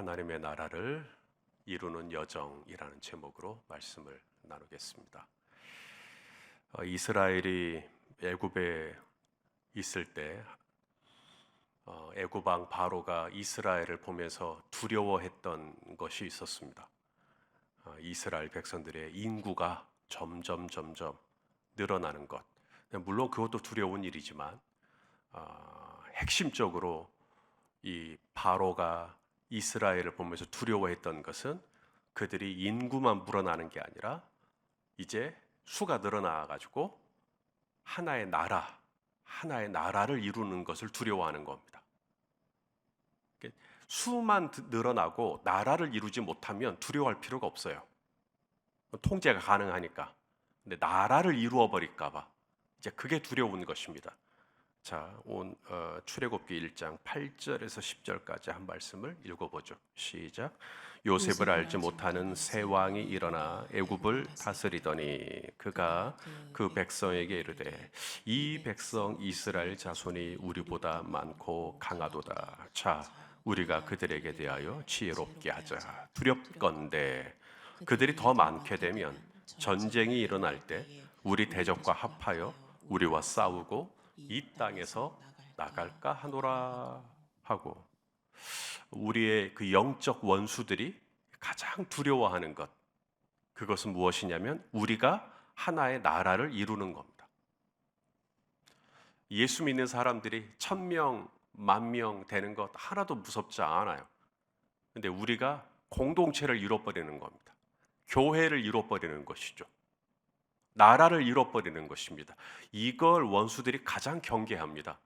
하나님의 나라를 이루는 여정이라는 제목으로 말씀을 나누겠습니다. 이스라엘이 애굽에 있을 때 애굽 왕 바로가 이스라엘을 보면서 두려워했던 것이 있었습니다. 이스라엘 백성들의 인구가 점점 늘어나는 것. 물론 그것도 두려운 일이지만 핵심적으로 이 바로가 이스라엘을 보면서 두려워했던 것은 그들이 인구만 불어나는 게 아니라 이제 수가 늘어나 가지고 하나의 나라를 이루는 것을 두려워하는 겁니다. 수만 늘어나고 나라를 이루지 못하면 두려워할 필요가 없어요. 통제가 가능하니까. 근데 나라를 이루어 버릴까 봐 이제 그게 두려운 것입니다. 자, 출애굽기 1장 8절에서 10절까지 한 말씀을 읽어보죠. 시작. 요셉을 알지 못하는 새 왕이 일어나 애굽을 다스리더니 그가 그 백성에게 이르되 이 백성 이스라엘 자손이 우리보다 많고 강하도다. 자, 우리가 그들에게 대하여 지혜롭게 하자. 두렵건대 그들이 더 많게 되면 전쟁이 일어날 때 우리 대적과 합하여 우리와 싸우고 이 땅에서 나갈까 하노라 하고, 우리의 그 영적 원수들이 가장 두려워하는 것, 그것은 무엇이냐면 우리가 하나의 나라를 이루는 겁니다. 예수 믿는 사람들이 1000명, 10,000명 되는 것 하나도 무섭지 않아요. 근데 우리가 공동체를 잃어버리는 겁니다. 교회를 잃어버리는 것이죠. 나라를 잃어버리는 것입니다. 이걸 원수들이 가장 경계합니다.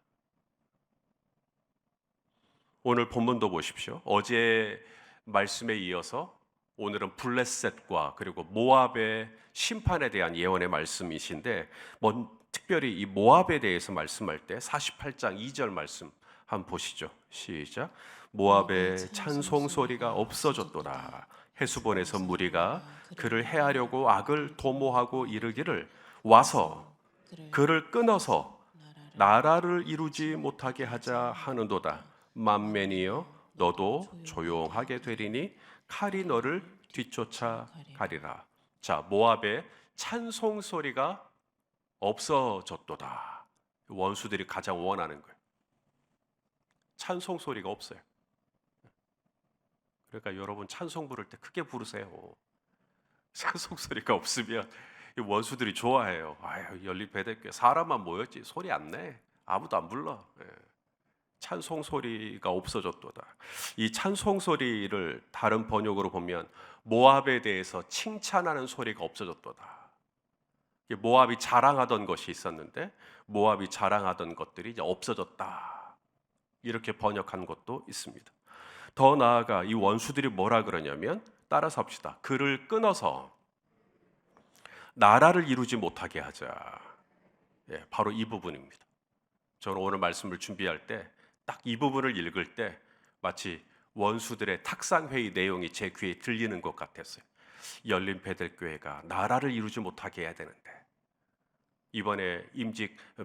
오늘 본문도 보십시오. 어제 말씀에 이어서 오늘은 블레셋과 그리고 모압의 심판에 대한 예언의 말씀이신데, 특별히 이 모압에 대해서 말씀할 때 48장 2절 말씀 한번 보시죠. 시작. 모압의 찬송 소리가 없어졌도다. 해수본에서 무리가 그를 해하려고 악을 도모하고 이르기를 와서 그를 끊어서 나라를 이루지 못하게 하자 하는도다. 만맨이여 너도 조용하게 되리니 칼이 너를 뒤쫓아 가리라. 자, 모압의 찬송 소리가 없어졌도다. 원수들이 가장 원하는 거예요. 찬송 소리가 없어요. 그러니까 여러분 찬송 부를 때 크게 부르세요. 찬송 소리가 없으면 원수들이 좋아해요. 아유, 연립배대교회 사람만 모였지 소리 안 내. 아무도 안 불러. 찬송 소리가 없어졌도다. 이 찬송 소리를 다른 번역으로 보면 모압에 대해서 칭찬하는 소리가 없어졌도다. 모압이 자랑하던 것이 있었는데 모압이 자랑하던 것들이 이제 없어졌다. 이렇게 번역한 것도 있습니다. 더 나아가 이 원수들이 뭐라 그러냐면, 따라서 합시다. 그를 끊어서 나라를 이루지 못하게 하자. 바로 이 부분입니다. 저는 오늘 말씀을 준비할 때 딱 이 부분을 읽을 때 마치 원수들의 탁상회의 내용이 제 귀에 들리는 것 같았어요. 열린 베들교회가 나라를 이루지 못하게 해야 되는데, 이번에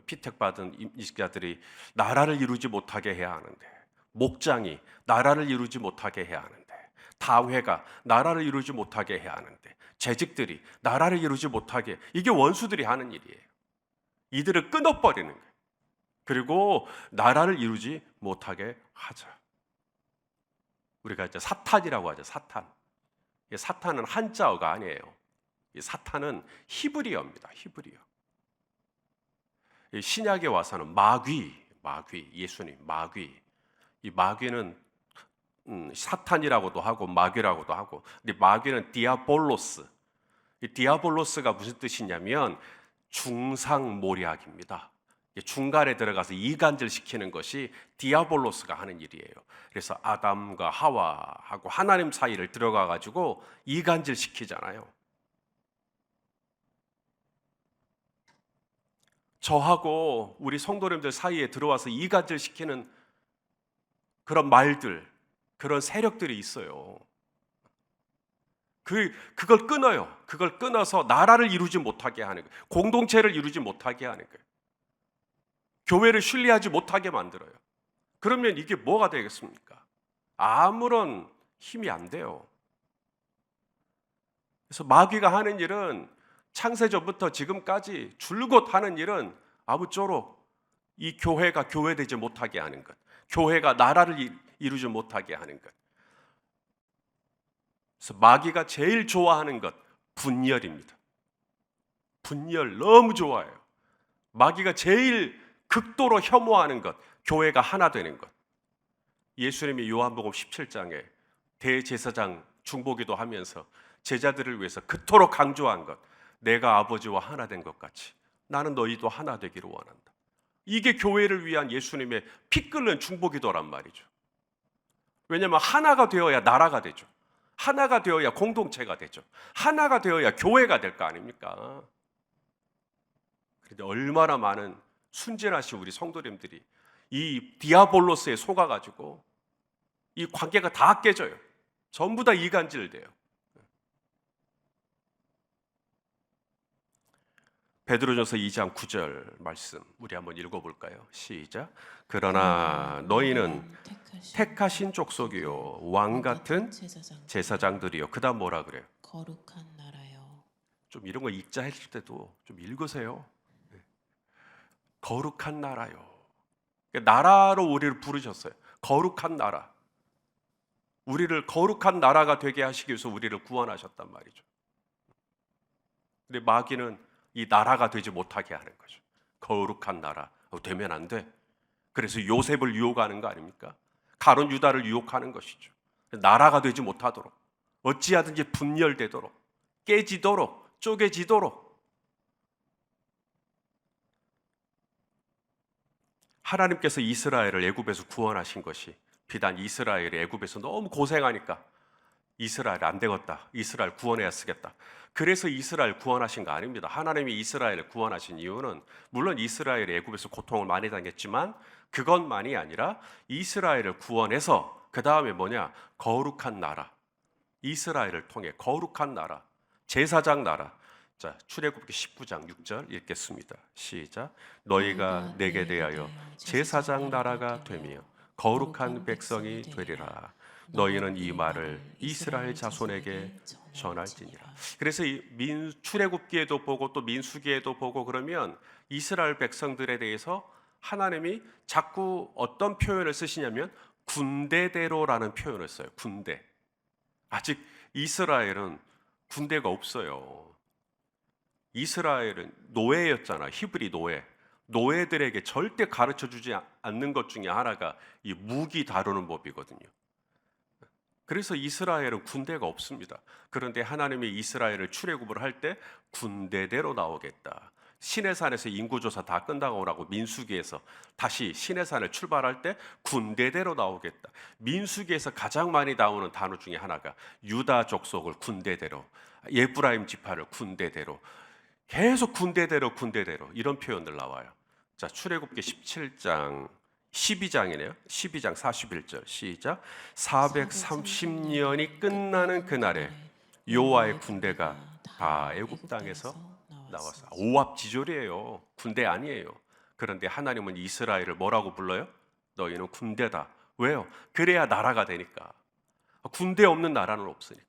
피택받은 임직자들이 나라를 이루지 못하게 해야 하는데, 목장이 나라를 이루지 못하게 해야 하는데, 다회가 나라를 이루지 못하게 해야 하는데, 재직들이 나라를 이루지 못하게, 이게 원수들이 하는 일이에요. 이들을 끊어버리는 거예요. 그리고 나라를 이루지 못하게 하자. 우리가 이제 사탄이라고 하죠. 사탄은 한자어가 아니에요. 이 사탄은 히브리어입니다. 히브리어. 신약에 와서는 마귀, 예수님 마귀. 이 마귀는 사탄이라고도 하고 마귀라고도 하고, 근데 마귀는 디아볼로스. 이 디아볼로스가 무슨 뜻이냐면 중상모략입니다. 중간에 들어가서 이간질 시키는 것이 디아볼로스가 하는 일이에요. 그래서 아담과 하와하고 하나님 사이를 들어가 가지고 이간질 시키잖아요. 저하고 우리 성도님들 사이에 들어와서 이간질 시키는 그런 말들, 그런 세력들이 있어요. 그걸 끊어요. 그걸 끊어서 나라를 이루지 못하게 하는 거예요. 공동체를 이루지 못하게 하는 거예요. 교회를 신뢰하지 못하게 만들어요. 그러면 이게 뭐가 되겠습니까? 아무런 힘이 안 돼요. 그래서 마귀가 하는 일은 창세전부터 지금까지 줄곧 하는 일은 아무쪼록 이 교회가 교회되지 못하게 하는 것, 교회가 나라를 이루지 못하게 하는 것. 그래서 마귀가 제일 좋아하는 것, 분열입니다. 분열 너무 좋아해요. 마귀가 제일 극도로 혐오하는 것, 교회가 하나 되는 것. 예수님이 요한복음 17장에 대제사장 중보기도 하면서 제자들을 위해서 그토록 강조한 것, 내가 아버지와 하나 된 것 같이 나는 너희도 하나 되기를 원한다. 이게 교회를 위한 예수님의 피 끓는 중보기도란 말이죠. 왜냐하면 하나가 되어야 나라가 되죠. 하나가 되어야 공동체가 되죠. 하나가 되어야 교회가 될 거 아닙니까? 그런데 얼마나 많은 순진하신 우리 성도님들이 이 디아볼로스에 속아가지고 이 관계가 다 깨져요. 전부 다 이간질돼요. 베드로전서 2장 9절 말씀 우리 한번 읽어볼까요? 시작. 그러나 너희는 택하신 족속이요 왕 같은 제사장들이요. 그다음 뭐라 그래요? 거룩한 나라요. 좀 이런 거 읽자 했을 때도 좀 읽으세요. 거룩한 나라요. 나라로 우리를 부르셨어요. 거룩한 나라. 우리를 거룩한 나라가 되게 하시기 위해서 우리를 구원하셨단 말이죠. 근데 마귀는 이 나라가 되지 못하게 하는 거죠. 거룩한 나라 되면 안 돼. 그래서 요셉을 유혹하는 거 아닙니까? 가룟 유다를 유혹하는 것이죠. 나라가 되지 못하도록, 어찌하든지 분열되도록, 깨지도록, 쪼개지도록. 하나님께서 이스라엘을 애굽에서 구원하신 것이 비단 이스라엘이 애굽에서 너무 고생하니까 이스라엘 안 되겠다. 이스라엘 구원해야 쓰겠다. 그래서 이스라엘 구원하신 거 아닙니다. 하나님이 이스라엘을 구원하신 이유는 물론 이스라엘이 애굽에서 고통을 많이 당했지만 그것만이 아니라 이스라엘을 구원해서 그 다음에 뭐냐? 거룩한 나라. 이스라엘을 통해 거룩한 나라, 제사장 나라. 자, 출애굽기 19장 6절 읽겠습니다. 시작. 너희가 내게 대하여 제사장 나라가 되며 거룩한 백성이 되리라. 너희는 이 말을 이스라엘 자손에게 전할지니라. 그래서 이 출애굽기에도 보고 또 민수기에도 보고 그러면 이스라엘 백성들에 대해서 하나님이 자꾸 어떤 표현을 쓰시냐면 군대대로라는 표현을 써요. 군대. 아직 이스라엘은 군대가 없어요. 이스라엘은 노예였잖아. 히브리 노예. 노예들에게 절대 가르쳐주지 않는 것 중에 하나가 이 무기 다루는 법이거든요. 그래서 이스라엘은 군대가 없습니다. 그런데 하나님이 이스라엘을 출애굽을 할 때 군대대로 나오겠다. 시내산에서 인구조사 다 끝나고 오라고 민수기에서 다시 시내산을 출발할 때 군대대로 나오겠다. 민수기에서 가장 많이 나오는 단어 중에 하나가 유다 족속을 군대대로, 에브라임 지파를 군대대로, 계속 군대대로 이런 표현들 나와요. 자, 출애굽기 17장 12장이네요. 12장 41절 시작. 430년이 끝나는 그날에 여호와의 군대가 다 애굽 땅에서 나와서 오합지졸이에요. 군대 아니에요. 그런데 하나님은 이스라엘을 뭐라고 불러요? 너희는 군대다. 왜요? 그래야 나라가 되니까. 군대 없는 나라는 없으니까.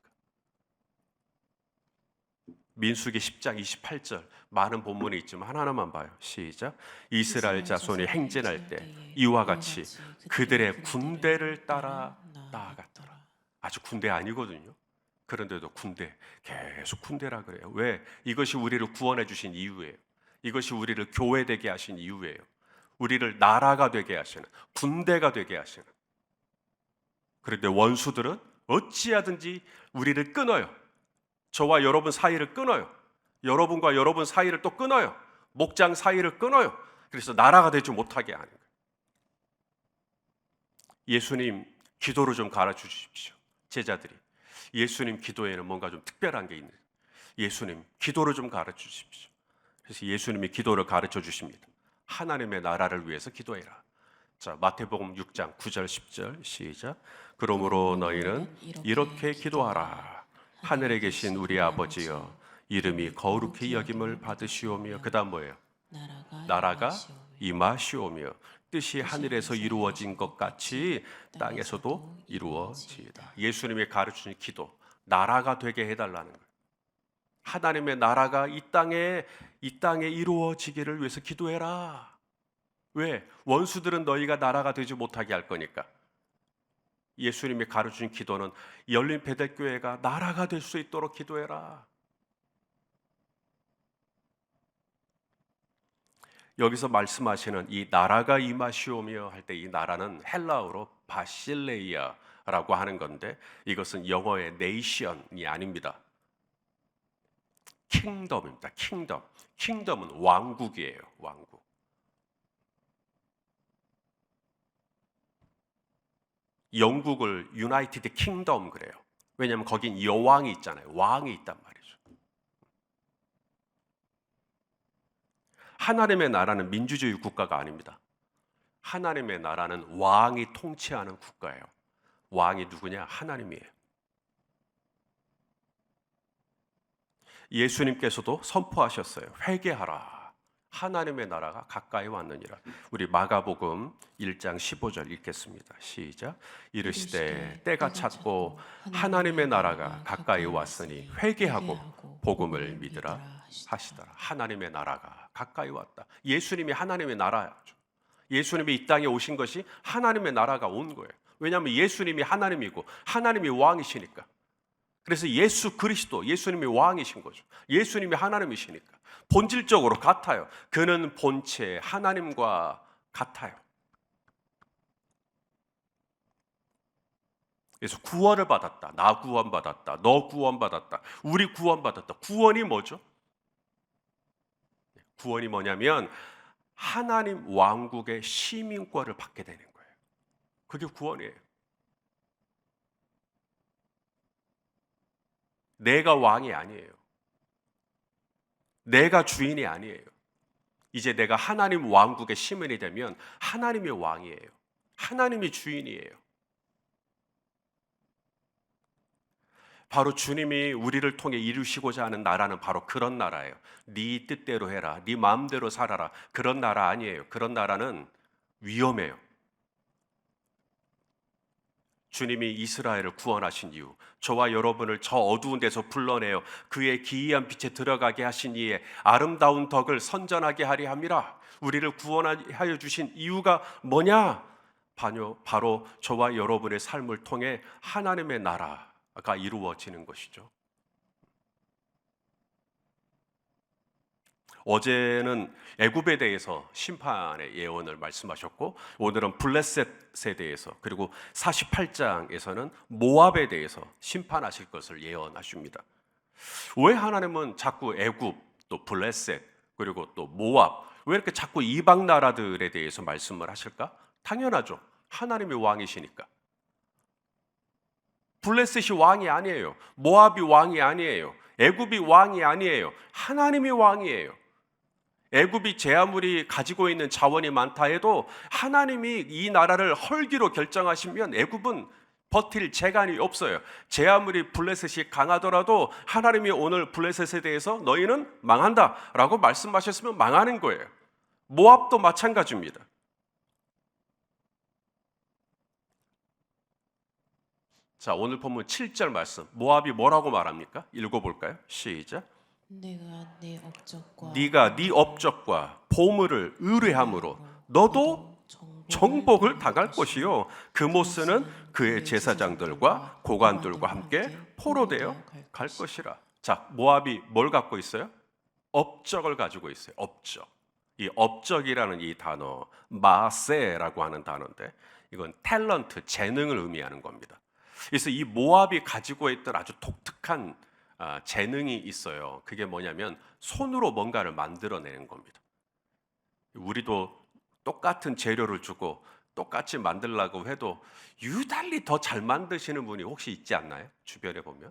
민수기 10장 28절 많은 본문이 있지만 하나만 봐요. 시작. 이스라엘 자손이 행진할 때 이와 같이 그들의 군대를 따라 나아갔더라. 아주 군대 아니거든요. 그런데도 군대, 계속 군대라 그래요. 왜? 이것이 우리를 구원해 주신 이유예요. 이것이 우리를 교회되게 하신 이유예요. 우리를 나라가 되게 하시는, 군대가 되게 하시는. 그런데 원수들은 어찌하든지 우리를 끊어요. 저와 여러분 사이를 끊어요. 여러분과 여러분 사이를 또 끊어요. 목장 사이를 끊어요. 그래서 나라가 되지 못하게 하는 거예요. 예수님 기도를 좀 가르쳐 주십시오. 제자들이 예수님 기도에는 뭔가 좀 특별한 게 있는. 예수님 기도를 좀 가르쳐 주십시오. 그래서 예수님이 기도를 가르쳐 주십니다. 하나님의 나라를 위해서 기도해라. 자, 마태복음 6장 9절 10절 시작. 그러므로 너희는 이렇게 기도하라. 하늘에 계신 우리 아버지여, 이름이 거룩히 여김을 받으시오며, 그 다음 뭐예요? 나라가 임하시오며 뜻이 하늘에서 이루어진 것 같이 땅에서도 이루어지이다. 예수님이 가르치는 기도, 나라가 되게 해달라는 거예요. 하나님의 나라가 이 땅에 이루어지기를 위해서 기도해라. 왜? 원수들은 너희가 나라가 되지 못하게 할 거니까. 예수님이 가르친 기도는 열린 베델교회가 나라가 될 수 있도록 기도해라. 여기서 말씀하시는 이 나라가 임하시오며 할 때 이 나라는 헬라어로 바실레이아라고 하는 건데 이것은 영어의 네이션이 아닙니다. 킹덤입니다. 킹덤. 킹덤은 왕국이에요. 왕국. 영국을 유나이티드 킹덤 그래요. 왜냐하면 거긴 여왕이 있잖아요. 왕이 있단 말이죠. 하나님의 나라는 민주주의 국가가 아닙니다. 하나님의 나라는 왕이 통치하는 국가예요. 왕이 누구냐? 하나님이에요. 예수님께서도 선포하셨어요. 회개하라. 하나님의 나라가 가까이 왔느니라. 우리 마가복음 1장 15절 읽겠습니다. 시작. 이르시되 때가 찼고 하나님의 나라가 가까이 왔으니 회개하고 복음을 믿으라 하시더라. 하나님의 나라가 가까이 왔다. 예수님이 하나님의 나라죠. 예수님이 이 땅에 오신 것이 하나님의 나라가 온 거예요. 왜냐하면 예수님이 하나님이고 하나님이 왕이시니까. 그래서 예수 그리스도, 예수님이 왕이신 거죠. 예수님이 하나님이시니까 본질적으로 같아요. 그는 본체 하나님과 같아요. 그래서 구원을 받았다. 나 구원받았다. 너 구원받았다. 우리 구원받았다. 구원이 뭐죠? 구원이 뭐냐면 하나님 왕국의 시민권을 받게 되는 거예요. 그게 구원이에요. 내가 왕이 아니에요. 내가 주인이 아니에요. 이제 내가 하나님 왕국의 시민이 되면 하나님이 왕이에요. 하나님이 주인이에요. 바로 주님이 우리를 통해 이루시고자 하는 나라는 바로 그런 나라예요. 네 뜻대로 해라. 네 마음대로 살아라. 그런 나라 아니에요. 그런 나라는 위험해요. 주님이 이스라엘을 구원하신 이유, 저와 여러분을 저 어두운 데서 불러내어 그의 기이한 빛에 들어가게 하신 이의 아름다운 덕을 선전하게 하리 함이라. 우리를 구원하여 주신 이유가 뭐냐? 바로 저와 여러분의 삶을 통해 하나님의 나라가 이루어지는 것이죠. 어제는 애굽에 대해서 심판의 예언을 말씀하셨고 오늘은 블레셋에 대해서 그리고 48장에서는 모압에 대해서 심판하실 것을 예언하십니다. 왜 하나님은 자꾸 애굽, 또 블레셋, 그리고 또 모압 왜 이렇게 자꾸 이방 나라들에 대해서 말씀을 하실까? 당연하죠. 하나님이 왕이시니까. 블레셋이 왕이 아니에요. 모압이 왕이 아니에요. 애굽이 왕이 아니에요. 하나님이 왕이에요. 애굽이 제 아무리 가지고 있는 자원이 많다 해도 하나님이 이 나라를 헐기로 결정하시면 애굽은 버틸 재간이 없어요. 제 아무리 블레셋이 강하더라도 하나님이 오늘 블레셋에 대해서 너희는 망한다라고 말씀하셨으면 망하는 거예요. 모압도 마찬가지입니다. 자, 오늘 본문 7절 말씀. 모압이 뭐라고 말합니까? 읽어볼까요? 시작. 네가 네 업적과 보물을 의뢰함으로 너도 정복을 당할 것이요 그모스는 그의 제사장들과 고관들과 함께 포로되어 갈 것이라. 자, 모압이 뭘 갖고 있어요? 업적을 가지고 있어요. 업적. 이 업적이라는 이 단어 마세라고 하는 단어인데 이건 탤런트, 재능을 의미하는 겁니다. 그래서 이 모압이 가지고 있던 아주 독특한 재능이 있어요. 그게 뭐냐면 손으로 뭔가를 만들어내는 겁니다. 우리도 똑같은 재료를 주고 똑같이 만들려고 해도 유달리 더 잘 만드시는 분이 혹시 있지 않나요? 주변에 보면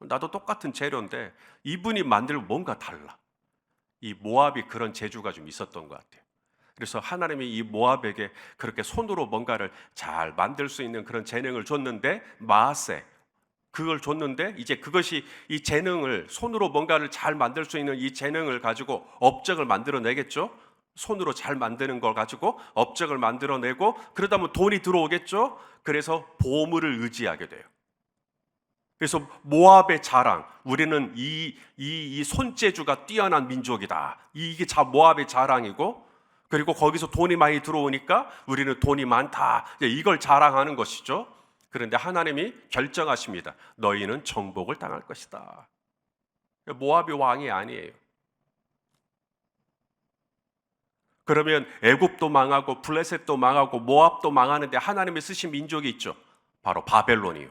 나도 똑같은 재료인데 이분이 만들면 뭔가 달라. 이 모압이 그런 재주가 좀 있었던 것 같아요. 그래서 하나님이 이 모압에게 그렇게 손으로 뭔가를 잘 만들 수 있는 그런 재능을 줬는데 마세 그걸 줬는데 이제 그것이 이 재능을 손으로 뭔가를 잘 만들 수 있는 이 재능을 가지고 업적을 만들어내겠죠. 손으로 잘 만드는 걸 가지고 업적을 만들어내고 그러다 보면 돈이 들어오겠죠. 그래서 보물을 의지하게 돼요. 그래서 모압의 자랑, 우리는 이 손재주가 뛰어난 민족이다. 이게 모압의 자랑이고, 그리고 거기서 돈이 많이 들어오니까 우리는 돈이 많다. 이걸 자랑하는 것이죠. 그런데 하나님이 결정하십니다. 너희는 정복을 당할 것이다. 모압이 왕이 아니에요. 그러면 애굽도 망하고 블레셋도 망하고 모압도 망하는데 하나님이 쓰신 민족이 있죠. 바로 바벨론이요.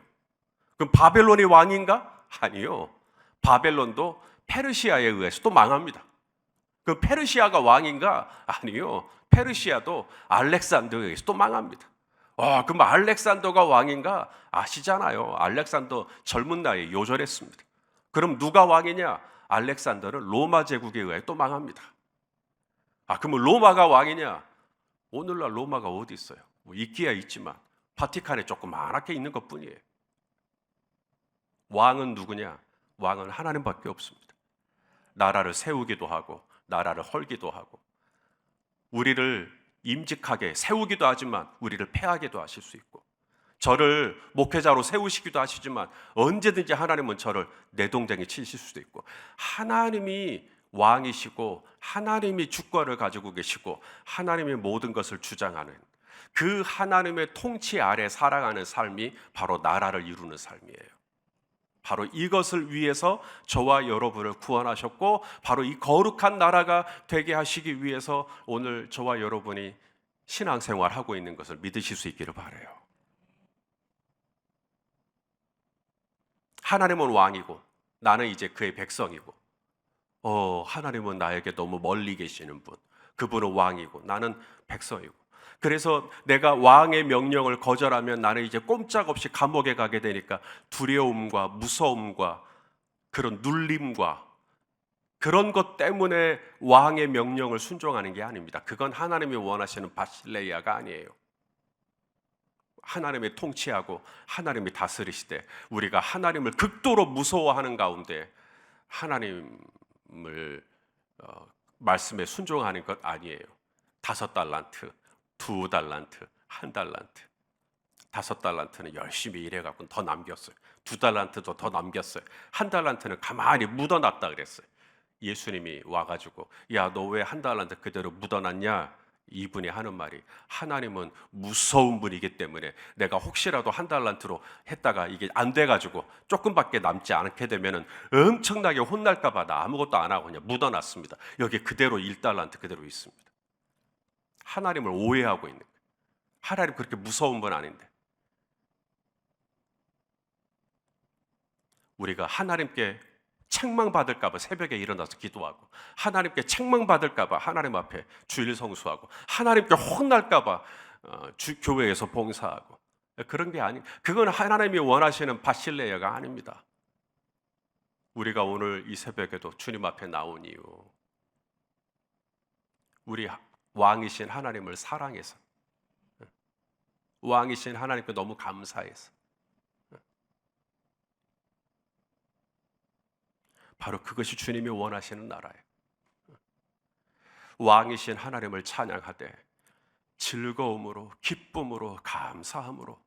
그럼 바벨론이 왕인가? 아니요. 바벨론도 페르시아에 의해서 또 망합니다. 그럼 페르시아가 왕인가? 아니요. 페르시아도 알렉산더에 의해서 또 망합니다. 그럼 알렉산더가 왕인가? 아시잖아요. 알렉산더 젊은 나이에 요절했습니다. 그럼 누가 왕이냐? 알렉산더는 로마 제국에 의해 또 망합니다. 그러면 로마가 왕이냐? 오늘날 로마가 어디 있어요? 있기야 있지만 바티칸에 조그맣게 있는 것뿐이에요. 왕은 누구냐? 왕은 하나님밖에 없습니다. 나라를 세우기도 하고 나라를 헐기도 하고 우리를 임직하게 세우기도 하지만 우리를 패하게도 하실 수 있고, 저를 목회자로 세우시기도 하시지만 언제든지 하나님은 저를 내동댕이 치실 수도 있고, 하나님이 왕이시고 하나님이 주권을 가지고 계시고 하나님의 모든 것을 주장하는 그 하나님의 통치 아래 살아가는 삶이 바로 나라를 이루는 삶이에요. 바로 이것을 위해서 저와 여러분을 구원하셨고, 바로 이 거룩한 나라가 되게 하시기 위해서 오늘 저와 여러분이 신앙생활하고 있는 것을 믿으실 수 있기를 바라요. 하나님은 왕이고 나는 이제 그의 백성이고, 하나님은 나에게 너무 멀리 계시는 분, 그분은 왕이고 나는 백성이고, 그래서 내가 왕의 명령을 거절하면 나는 이제 꼼짝없이 감옥에 가게 되니까 두려움과 무서움과 그런 눌림과 그런 것 때문에 왕의 명령을 순종하는 게 아닙니다. 그건 하나님이 원하시는 바실레이아가 아니에요. 하나님이 통치하고 하나님이 다스리시되 우리가 하나님을 극도로 무서워하는 가운데 하나님을 말씀에 순종하는 것 아니에요. 5달란트, 2달란트, 1달란트. 5달란트는 열심히 일해갖고 더 남겼어요. 2달란트도 더 남겼어요. 1달란트는 가만히 묻어놨다 그랬어요. 예수님이 와가지고 야, 너 왜 1달란트 그대로 묻어놨냐? 이분이 하는 말이, 하나님은 무서운 분이기 때문에 내가 혹시라도 1달란트로 했다가 이게 안 돼가지고 조금밖에 남지 않게 되면은 엄청나게 혼날까봐 나 아무것도 안 하고 그냥 묻어놨습니다. 여기 그대로 1달란트 그대로 있습니다. 하나님을 오해하고 있는 거예요. 하나님 그렇게 무서운 분 아닌데. 우리가 하나님께 책망받을까 봐 새벽에 일어나서 기도하고, 하나님께 책망받을까 봐 하나님 앞에 주일 성수하고, 하나님께 혼날까 봐 교회에서 봉사하고, 그런 게 아니, 그건 하나님이 원하시는 바실레아가 아닙니다. 우리가 오늘 이 새벽에도 주님 앞에 나온 이유, 우리 왕이신 하나님을 사랑해서, 왕이신 하나님께 너무 감사해서, 바로 그것이 주님이 원하시는 나라예요. 왕이신 하나님을 찬양하되 즐거움으로, 기쁨으로, 감사함으로,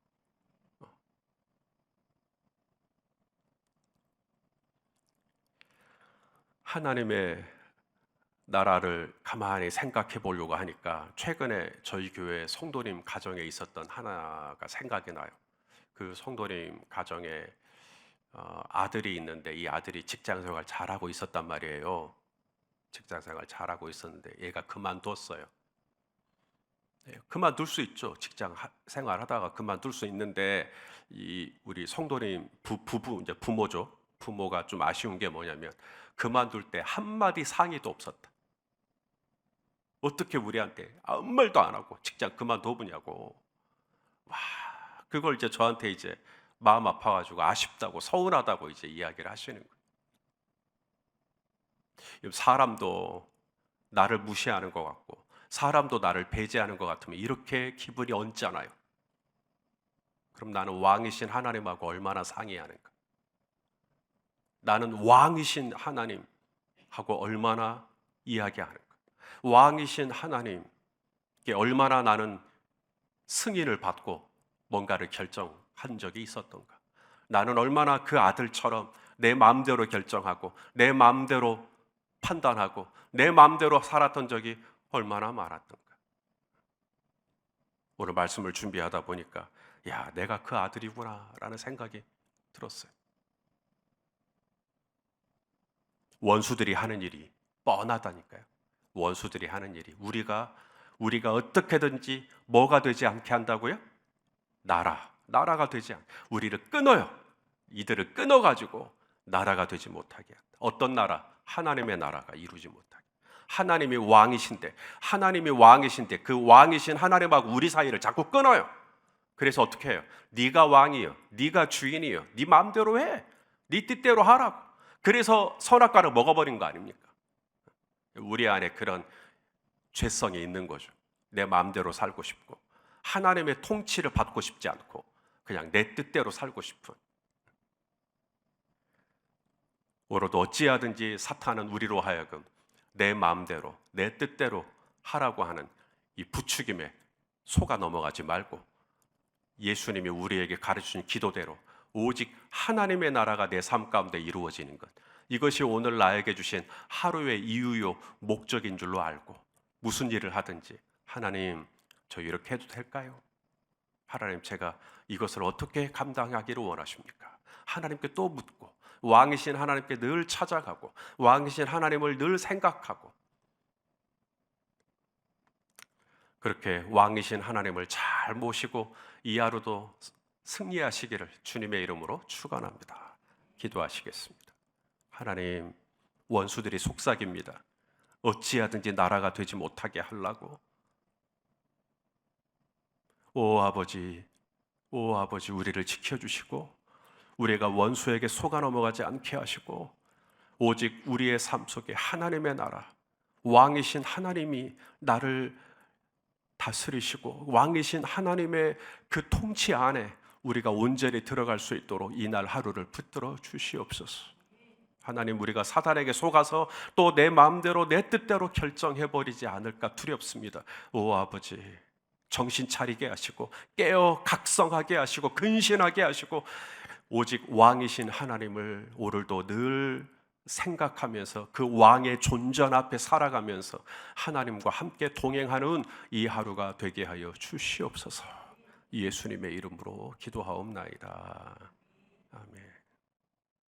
하나님의 나라를 가만히 생각해 보려고 하니까 최근에 저희 교회 성도님 가정에 있었던 하나가 생각이 나요. 그 성도님 가정에 아들이 있는데 이 아들이 직장생활 잘하고 있었단 말이에요. 직장생활 잘하고 있었는데 얘가 그만뒀어요. 그만둘 수 있죠. 직장 생활하다가 그만둘 수 있는데, 이 우리 성도님 부부, 이제 부모죠. 부모가 좀 아쉬운 게 뭐냐면 그만둘 때 한마디 상의도 없었다. 어떻게 우리한테 아무 말도 안 하고 직장 그만둬보냐고. 와, 그걸 이제 저한테 이제 마음 아파가지고 아쉽다고, 서운하다고 이제 이야기를 하시는 거예요. 사람도 나를 무시하는 것 같고 사람도 나를 배제하는 것 같으면 이렇게 기분이 언짢아요. 그럼 나는 왕이신 하나님하고 얼마나 상의하는가? 나는 왕이신 하나님하고 얼마나 이야기하는가? 왕이신 하나님께 얼마나 나는 승인을 받고 뭔가를 결정한 적이 있었던가. 나는 얼마나 그 아들처럼 내 마음대로 결정하고 내 마음대로 판단하고 내 마음대로 살았던 적이 얼마나 많았던가. 오늘 말씀을 준비하다 보니까 야, 내가 그 아들이구나 라는 생각이 들었어요. 원수들이 하는 일이 뻔하다니까요. 원수들이 하는 일이 우리가 어떻게든지 뭐가 되지 않게 한다고요? 나라가 되지 않게 우리를 끊어요. 이들을 끊어가지고 나라가 되지 못하게 한다. 어떤 나라? 하나님의 나라가 이루지 못하게. 하나님이 왕이신데 그 왕이신 하나님하고 우리 사이를 자꾸 끊어요. 그래서 어떻게 해요? 네가 왕이요, 네가 주인이요, 네 마음대로 해, 네 뜻대로 하라고. 그래서 선악과를 먹어버린 거 아닙니까? 우리 안에 그런 죄성이 있는 거죠. 내 마음대로 살고 싶고 하나님의 통치를 받고 싶지 않고 그냥 내 뜻대로 살고 싶은. 오로도 어찌하든지 사탄은 우리로 하여금 내 마음대로 내 뜻대로 하라고 하는 이 부추김에 속아 넘어가지 말고 예수님이 우리에게 가르치신 기도대로 오직 하나님의 나라가 내 삶 가운데 이루어지는 것, 이것이 오늘 나에게 주신 하루의 이유요 목적인 줄로 알고 무슨 일을 하든지 하나님, 저 이렇게 해도 될까요? 하나님, 제가 이것을 어떻게 감당하기를 원하십니까? 하나님께 또 묻고 왕이신 하나님께 늘 찾아가고 왕이신 하나님을 늘 생각하고 그렇게 왕이신 하나님을 잘 모시고 이 하루도 승리하시기를 주님의 이름으로 축원합니다. 기도하시겠습니다. 하나님, 원수들이 속삭입니다. 어찌하든지 나라가 되지 못하게 하려고. 오 아버지 우리를 지켜주시고 우리가 원수에게 속아 넘어가지 않게 하시고 오직 우리의 삶 속에 하나님의 나라, 왕이신 하나님이 나를 다스리시고 왕이신 하나님의 그 통치 안에 우리가 온전히 들어갈 수 있도록 이날 하루를 붙들어 주시옵소서. 하나님, 우리가 사단에게 속아서 또 내 마음대로 내 뜻대로 결정해버리지 않을까 두렵습니다. 오 아버지, 정신 차리게 하시고 깨어 각성하게 하시고 근신하게 하시고 오직 왕이신 하나님을 오늘도 늘 생각하면서 그 왕의 존전 앞에 살아가면서 하나님과 함께 동행하는 이 하루가 되게 하여 주시옵소서. 예수님의 이름으로 기도하옵나이다.